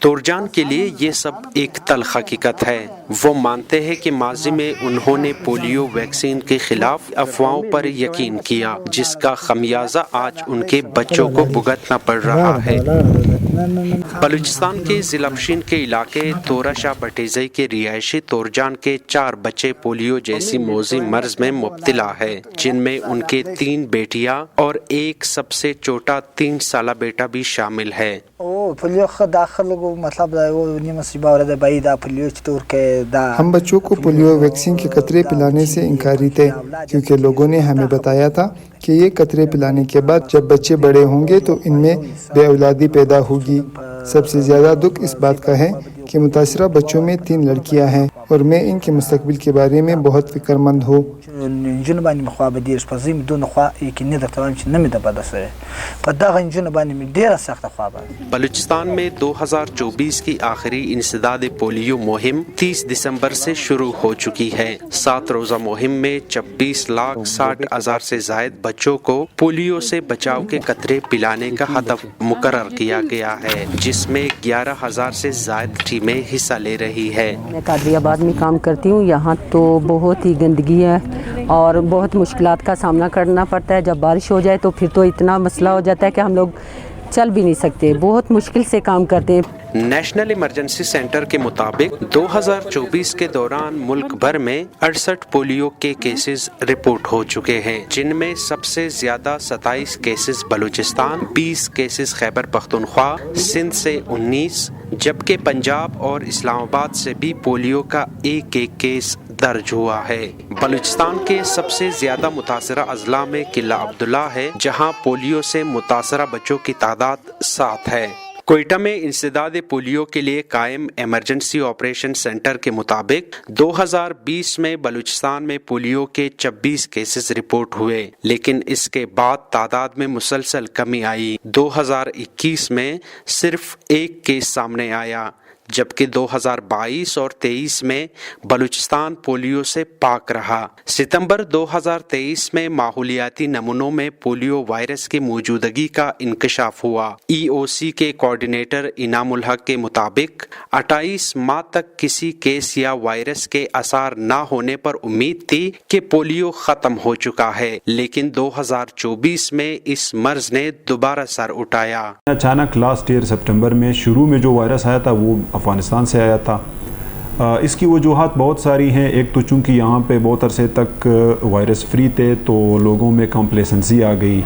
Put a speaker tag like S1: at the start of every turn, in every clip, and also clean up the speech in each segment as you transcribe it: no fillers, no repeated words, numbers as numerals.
S1: تورجان کے لیے یہ سب ایک تلخ حقیقت ہے۔ وہ مانتے ہیں کہ ماضی میں انہوں نے پولیو ویکسین کے خلاف افواہوں پر یقین کیا، جس کا خمیازہ آج ان کے بچوں کو بھگتنا پڑ رہا ہے۔ بلوچستان کے ضلع پشین کے علاقے تورا شاہ بھٹیزئی کے رہائشی تورجان کے 4 بچے پولیو جیسی موذی مرض میں مبتلا ہے، جن میں ان کے 3 بیٹیاں اور ایک سب سے چھوٹا 3 سالہ بیٹا بھی شامل ہے۔
S2: ہم بچوں کو پولیو ویکسین کے قطرے پلانے سے انکاری تھے، کیونکہ لوگوں نے ہمیں بتایا تھا کہ یہ قطرے پلانے کے بعد جب بچے بڑے ہوں گے تو ان میں بے اولادی پیدا ہوگی۔ سب سے زیادہ دکھ اس بات کا ہے کہ متاثرہ بچوں میں 3 لڑکیاں ہیں اور میں ان کے مستقبل کے بارے میں بہت فکر مند ہوں۔
S1: بلوچستان میں 2024 کی آخری انسداد پولیو مہم 30 دسمبر سے شروع ہو چکی ہے۔ 7 روزہ مہم میں 26,60,000 سے زائد بچوں کو پولیو سے بچاؤ کے قطرے پلانے کا ہدف مقرر کیا گیا ہے، جس میں 11,000 سے زائد ٹیمیں حصہ لے رہی ہے۔
S3: میں قادری آباد میں کام کرتی ہوں، یہاں تو بہت ہی گندگی ہے اور بہت مشکلات کا سامنا کرنا پڑتا ہے۔ جب بارش ہو جائے تو پھر تو اتنا مسئلہ ہو جاتا ہے کہ ہم لوگ چل بھی نہیں سکتے، بہت مشکل سے کام کرتے ہیں۔
S1: نیشنل ایمرجنسی سینٹر کے مطابق 2024 کے دوران ملک بھر میں 68 پولیو کے کیسز رپورٹ ہو چکے ہیں، جن میں سب سے زیادہ 27 کیسز بلوچستان، 20 کیسز خیبر پختونخوا، سندھ سے 19، جبکہ پنجاب اور اسلام آباد سے بھی پولیو کا ایک کیس درج ہوا ہے۔ بلوچستان کے سب سے زیادہ متاثرہ اضلاع میں قلعہ عبداللہ ہے، جہاں پولیو سے متاثرہ بچوں کی تعداد 7 ہے۔ کوئٹہ میں انسداد پولیو کے لیے قائم ایمرجنسی آپریشن سینٹر کے مطابق 2020 میں بلوچستان میں پولیو کے 26 کیسز رپورٹ ہوئے، لیکن اس کے بعد تعداد میں مسلسل کمی آئی۔ 2021 میں صرف 1 کیس سامنے آیا، جبکہ 2022 اور 23 میں بلوچستان پولیو سے پاک رہا۔ ستمبر 2023 میں ماحولیاتی نمونوں میں پولیو وائرس کی موجودگی کا انکشاف ہوا۔ EOC کے کوارڈینیٹر انعام الحق کے مطابق 28 ماہ تک کسی کیس یا وائرس کے اثار نہ ہونے پر امید تھی کہ پولیو ختم ہو چکا ہے، لیکن 2024 میں اس مرض نے دوبارہ سر اٹھایا۔
S4: اچانک لاسٹ ایئر سپٹمبر میں شروع میں جو وائرس آیا تھا وہ افغانستان سے آیا تھا۔ اس کی وجوہات بہت ساری ہیں۔ ایک تو چونکہ یہاں پہ بہت عرصے تک وائرس فری تھے تو لوگوں میں کمپلیسنسی آ گئی،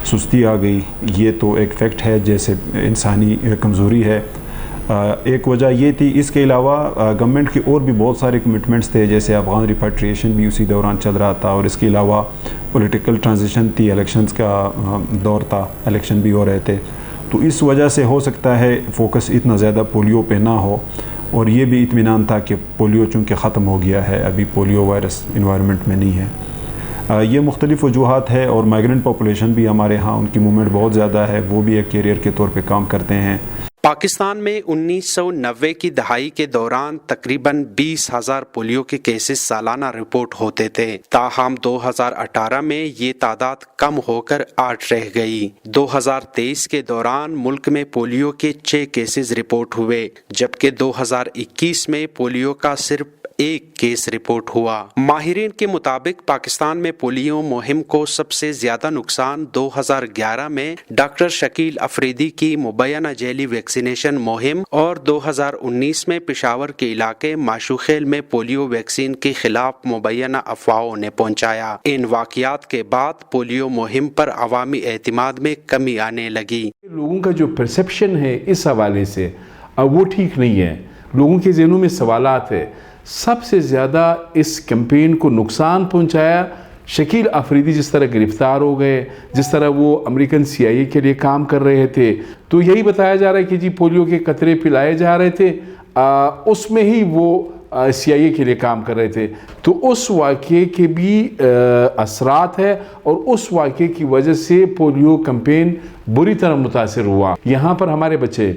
S4: سستی آ گئی، یہ تو ایک فیکٹ ہے، جیسے انسانی کمزوری ہے۔ ایک وجہ یہ تھی۔ اس کے علاوہ گورنمنٹ کی اور بھی بہت سارے کمٹمنٹس تھے، جیسے افغان ریپیٹریشن بھی اسی دوران چل رہا تھا، اور اس کے علاوہ پولیٹیکل ٹرانزیشن تھی، الیکشنز کا دور تھا، الیکشن بھی ہو رہے تھے، تو اس وجہ سے ہو سکتا ہے فوکس اتنا زیادہ پولیو پہ نہ ہو، اور یہ بھی اطمینان تھا کہ پولیو چونکہ ختم ہو گیا ہے، ابھی پولیو وائرس انوائرمنٹ میں نہیں ہے۔ یہ مختلف وجوہات ہے، اور مائیگرنٹ پاپولیشن بھی ہمارے ہاں ان کی موومنٹ بہت زیادہ ہے، وہ بھی ایک کیریئر کے طور پہ کام کرتے ہیں۔
S1: پاکستان میں 1990 کی دہائی کے دوران تقریباً 20,000 پولیو کے کیسز سالانہ رپورٹ ہوتے تھے، تاہم 2018 میں یہ تعداد کم ہو کر 8 رہ گئی۔ 2023 کے دوران ملک میں پولیو کے 6 کیسز رپورٹ ہوئے، جبکہ 2021 میں پولیو کا صرف 1 کیس رپورٹ ہوا۔ ماہرین کے مطابق پاکستان میں پولیو مہم کو سب سے زیادہ نقصان 2011 میں ڈاکٹر شکیل افریدی کی مبینہ جیلی ویکسینیشن مہم اور 2019 میں پشاور کے علاقے ماشوخیل میں پولیو ویکسین کے خلاف مبینہ افواہوں نے پہنچایا۔ ان واقعات کے بعد پولیو مہم پر عوامی اعتماد میں کمی آنے لگی۔
S5: لوگوں کا جو پرسیپشن ہے اس حوالے سے وہ ٹھیک نہیں ہے، لوگوں کے ذہنوں میں سوالات ہے۔ سب سے زیادہ اس کیمپین کو نقصان پہنچایا شکیل افریدی، جس طرح گرفتار ہو گئے، جس طرح وہ امریکن CIA کے لیے کام کر رہے تھے، تو یہی بتایا جا رہا ہے کہ جی پولیو کے قطرے پلائے جا رہے تھے، اس میں ہی وہ CIA کے لیے کام کر رہے تھے، تو اس واقعے کے بھی اثرات ہے، اور اس واقعے کی وجہ سے پولیو کیمپین بری طرح متاثر ہوا۔ یہاں پر ہمارے بچے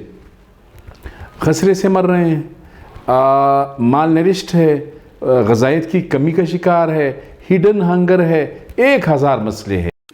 S5: خسرے سے مر رہے ہیں، مال نرشٹ ہے، غذائیت کی کمی کا شکار ہے، ہڈن ہنگر ہے، 1000 مسئلے ہیں۔